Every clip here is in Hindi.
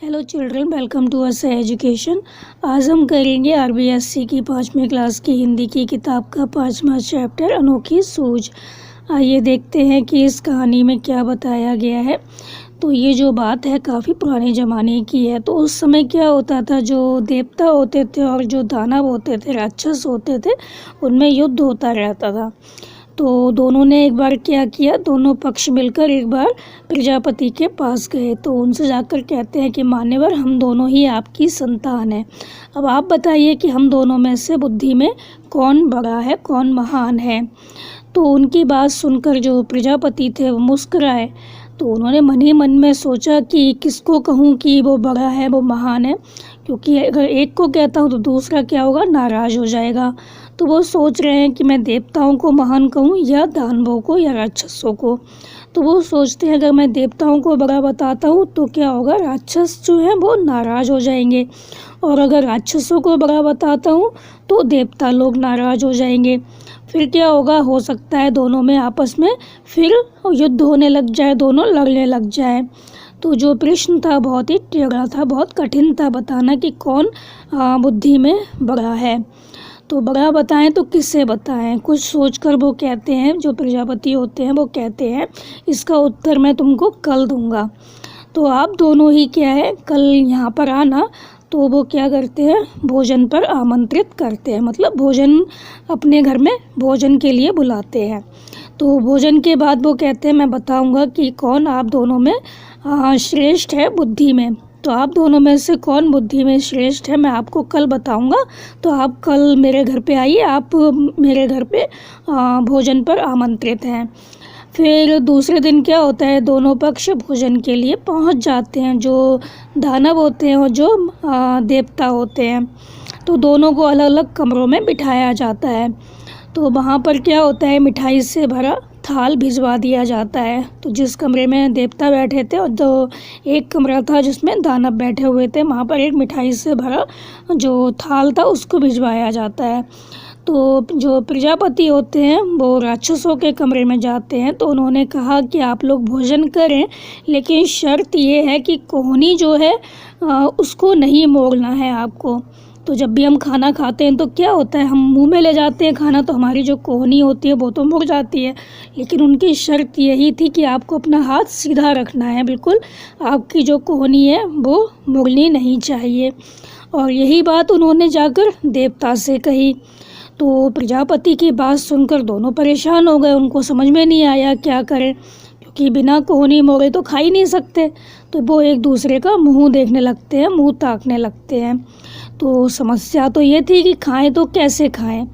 Hello children, welcome to us education. आज हम करेंगे आरबीएससी की 5वीं क्लास की हिंदी की किताब का 5वां चैप्टर अनोखी सूझ। आइए देखते हैं कि इस कहानी में क्या बताया गया है। तो ये जो बात है काफ़ी पुराने ज़माने की है। तो उस समय क्या होता था, जो देवता होते थे और जो दानव होते थे, राक्षस होते थे, उनमें युद्ध होता रहता था। तो दोनों ने एक बार क्या किया, दोनों पक्ष मिलकर एक बार प्रजापति के पास गए। तो उनसे जाकर कहते हैं कि मान्यवर, हम दोनों ही आपकी संतान हैं। अब आप बताइए कि हम दोनों में से बुद्धि में कौन बड़ा है, कौन महान है। तो उनकी बात सुनकर जो प्रजापति थे वो मुस्कुराए। तो उन्होंने मन ही मन में सोचा कि किसको कहूँ कि वो बड़ा है, वो महान है, क्योंकि अगर एक को कहता हूँ तो दूसरा क्या होगा, नाराज़ हो जाएगा। तो वो सोच रहे हैं कि मैं देवताओं को महान कहूँ या दानवों को या राक्षसों को। तो वो सोचते हैं अगर मैं देवताओं को बड़ा बताता हूँ तो क्या होगा, राक्षस जो है वो नाराज़ हो जाएंगे, और अगर राक्षसों को बड़ा बताता हूँ तो देवता लोग नाराज़ हो जाएंगे। फिर क्या होगा, हो सकता है दोनों में आपस में फिर युद्ध होने लग जाए, दोनों लड़ने लग जाए। तो जो प्रश्न था बहुत ही टेढ़ा था, बहुत कठिन था बताना कि कौन बुद्धि में बड़ा है। तो बड़ा बताएं तो किससे बताएं, कुछ सोचकर वो कहते हैं, जो प्रजापति होते हैं वो कहते हैं इसका उत्तर मैं तुमको कल दूंगा। तो आप दोनों ही क्या है, कल यहाँ पर आना। तो वो क्या करते हैं, भोजन पर आमंत्रित करते हैं, मतलब भोजन अपने घर में भोजन के लिए बुलाते हैं। तो भोजन के बाद वो कहते हैं मैं बताऊंगा कि कौन आप दोनों में श्रेष्ठ है बुद्धि में। तो आप दोनों में से कौन बुद्धि में श्रेष्ठ है मैं आपको कल बताऊंगा। तो आप कल मेरे घर पे आइए, आप मेरे घर पे भोजन पर आमंत्रित हैं। फिर दूसरे दिन क्या होता है, दोनों पक्ष भोजन के लिए पहुंच जाते हैं, जो दानव होते हैं और जो देवता होते हैं। तो दोनों को अलग अलग कमरों में बिठाया जाता है। तो वहाँ पर क्या होता है, मिठाई से भरा थाल भिजवा दिया जाता है। तो जिस कमरे में देवता बैठे थे और जो एक कमरा था जिसमें दानव बैठे हुए थे, वहाँ पर एक मिठाई से भरा जो थाल था उसको भिजवाया जाता है। तो जो प्रजापति होते हैं वो राक्षसों के कमरे में जाते हैं। तो उन्होंने कहा कि आप लोग भोजन करें, लेकिन शर्त ये है कि कोहनी जो है उसको नहीं मोड़ना है आपको। तो जब भी हम खाना खाते हैं तो क्या होता है, हम मुंह में ले जाते हैं खाना, तो हमारी जो कोहनी होती है वो तो मुड़ जाती है। लेकिन उनकी शर्त यही थी कि आपको अपना हाथ सीधा रखना है, बिल्कुल आपकी जो कोहनी है वो मुड़नी नहीं चाहिए। और यही बात उन्होंने जाकर देवता से कही। तो प्रजापति की बात सुनकर दोनों परेशान हो गए, उनको समझ में नहीं आया क्या करें, क्योंकि बिना कोहनी मोड़े तो खा ही नहीं सकते। तो वो एक दूसरे का मुंह देखने लगते हैं, मुंह ताकने लगते हैं। तो समस्या तो ये थी कि खाएं तो कैसे खाएं,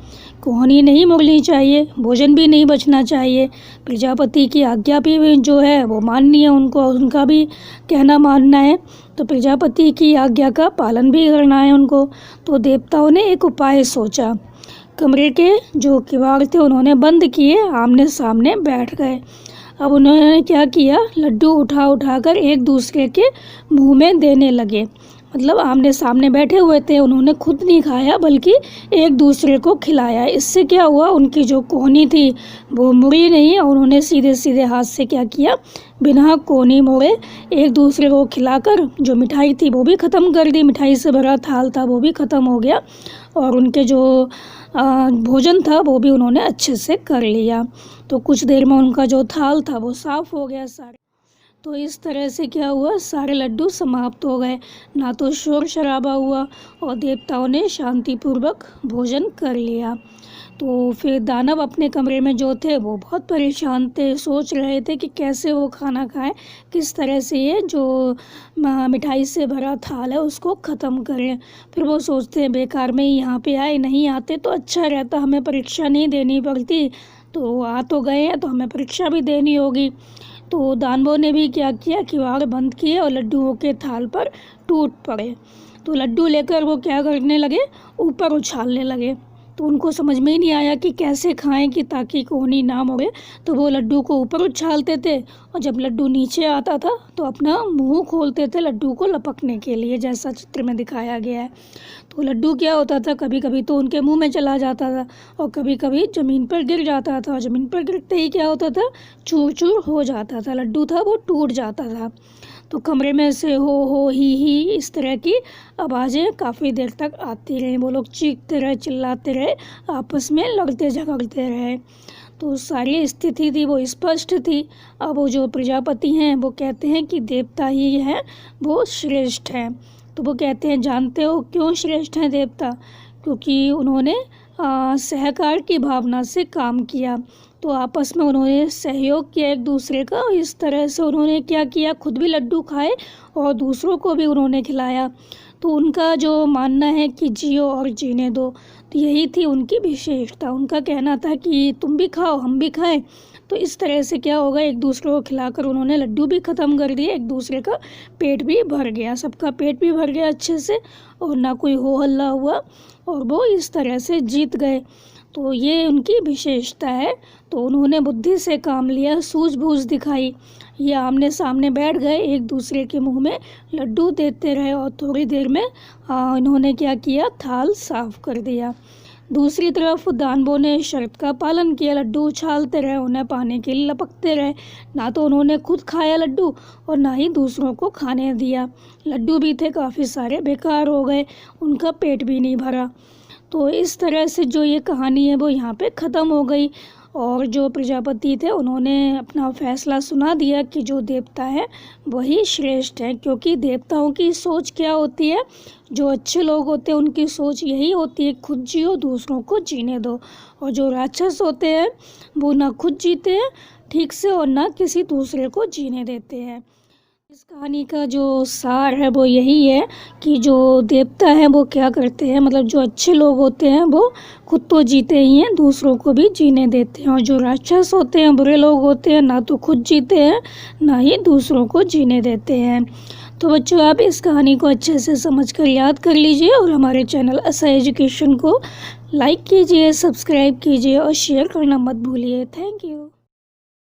कोहनी नहीं मोड़नी चाहिए, भोजन भी नहीं बचना चाहिए, प्रजापति की आज्ञा भी जो है वो माननी है उनको, उनका भी कहना मानना है। तो प्रजापति की आज्ञा का पालन भी करना है उनको। तो देवताओं ने एक उपाय सोचा, कमरे के जो किवाड़ थे उन्होंने बंद किए, आमने सामने बैठ गए। अब उन्होंने क्या किया, लड्डू उठा उठा कर एक दूसरे के मुंह में देने लगे। मतलब आमने सामने बैठे हुए थे, उन्होंने खुद नहीं खाया बल्कि एक दूसरे को खिलाया। इससे क्या हुआ, उनकी जो कोहनी थी वो मुड़ी नहीं, और उन्होंने सीधे सीधे हाथ से क्या किया, बिना कोहनी मोड़े एक दूसरे को खिलाकर जो मिठाई थी वो भी ख़त्म कर दी, मिठाई से भरा थाल था वो भी ख़त्म हो गया, और उनके जो भोजन था वो भी उन्होंने अच्छे से कर लिया। तो कुछ देर में उनका जो थाल था वो साफ़ हो गया सारे। तो इस तरह से क्या हुआ, सारे लड्डू समाप्त हो गए, ना तो शोर शराबा हुआ, और देवताओं ने शांतिपूर्वक भोजन कर लिया। तो फिर दानव अपने कमरे में जो थे वो बहुत परेशान थे, सोच रहे थे कि कैसे वो खाना खाएं, किस तरह से ये जो मिठाई से भरा थाल है उसको ख़त्म करें। फिर वो सोचते हैं बेकार में ही यहाँ पे आए, नहीं आते तो अच्छा रहता, हमें परीक्षा नहीं देनी पड़ती, तो आ तो गए हैं तो हमें परीक्षा भी देनी होगी। तो दानवों ने भी क्या किया, किवाड़ बंद किए और लड्डुओं के थाल पर टूट पड़े। तो लड्डू लेकर वो क्या करने लगे, ऊपर उछालने लगे। तो उनको समझ में ही नहीं आया कि कैसे खाएं कि ताकि कोहनी ना मोड़े। तो वो लड्डू को ऊपर उछालते थे, और जब लड्डू नीचे आता था तो अपना मुंह खोलते थे लड्डू को लपकने के लिए, जैसा चित्र में दिखाया गया है। तो लड्डू क्या होता था, कभी कभी तो उनके मुंह में चला जाता था, और कभी कभी ज़मीन पर गिर जाता था, और ज़मीन पर गिरते ही क्या होता था, चूर चूर हो जाता था, लड्डू था वो टूट जाता था। तो कमरे में से हो ही इस तरह की आवाज़ें काफ़ी देर तक आती रहीं। वो लोग चीखते रहे, चिल्लाते रहे, आपस में लड़ते झगड़ते रहे। तो सारी स्थिति थी वो स्पष्ट थी। अब वो जो प्रजापति हैं वो कहते हैं कि देवता ही हैं वो श्रेष्ठ हैं। तो वो कहते हैं जानते हो क्यों श्रेष्ठ हैं देवता? क्योंकि उन्होंने सहकार की भावना से काम किया। तो आपस में उन्होंने सहयोग किया एक दूसरे का। इस तरह से उन्होंने क्या किया, खुद भी लड्डू खाए और दूसरों को भी उन्होंने खिलाया। तो उनका जो मानना है कि जियो और जीने दो, तो यही थी उनकी विशेषता। उनका कहना था कि तुम भी खाओ हम भी खाएं। तो इस तरह से क्या होगा, एक दूसरे को खिलाकर उन्होंने लड्डू भी ख़त्म कर दिए, एक दूसरे का पेट भी भर गया, सबका पेट भी भर गया अच्छे से, और ना कोई हो हल्ला हुआ, और वो इस तरह से जीत गए। तो ये उनकी विशेषता है। तो उन्होंने बुद्धि से काम लिया, सूझबूझ दिखाई। ये आमने सामने बैठ गए, एक दूसरे के मुंह में लड्डू देते रहे, और थोड़ी देर में इन्होंने क्या किया, थाल साफ कर दिया। दूसरी तरफ दानवों ने शर्त का पालन किया, लड्डू उछालते रहे, उन्हें पाने के लिए लपकते रहे। ना तो उन्होंने खुद खाया लड्डू और ना ही दूसरों को खाने दिया। लड्डू भी थे काफ़ी सारे, बेकार हो गए, उनका पेट भी नहीं भरा। तो इस तरह से जो ये कहानी है वो यहाँ पे ख़त्म हो गई। और जो प्रजापति थे उन्होंने अपना फैसला सुना दिया कि जो देवता है वही श्रेष्ठ है। क्योंकि देवताओं की सोच क्या होती है, जो अच्छे लोग होते हैं उनकी सोच यही होती है खुद जियो दूसरों को जीने दो। और जो राक्षस होते हैं वो ना खुद जीते हैं ठीक से और ना किसी दूसरे को जीने देते हैं। इस कहानी का जो सार है वो यही है कि जो देवता हैं वो क्या करते हैं, मतलब जो अच्छे लोग होते हैं वो खुद तो जीते ही हैं, दूसरों को भी जीने देते हैं। और जो राक्षस होते हैं, बुरे लोग होते हैं, ना तो खुद जीते हैं ना ही दूसरों को जीने देते हैं। तो बच्चों आप इस कहानी को अच्छे से समझ कर याद कर लीजिए और हमारे चैनल ऐसा एजुकेशन को लाइक कीजिए, सब्सक्राइब कीजिए और शेयर करना मत भूलिए। Thank you.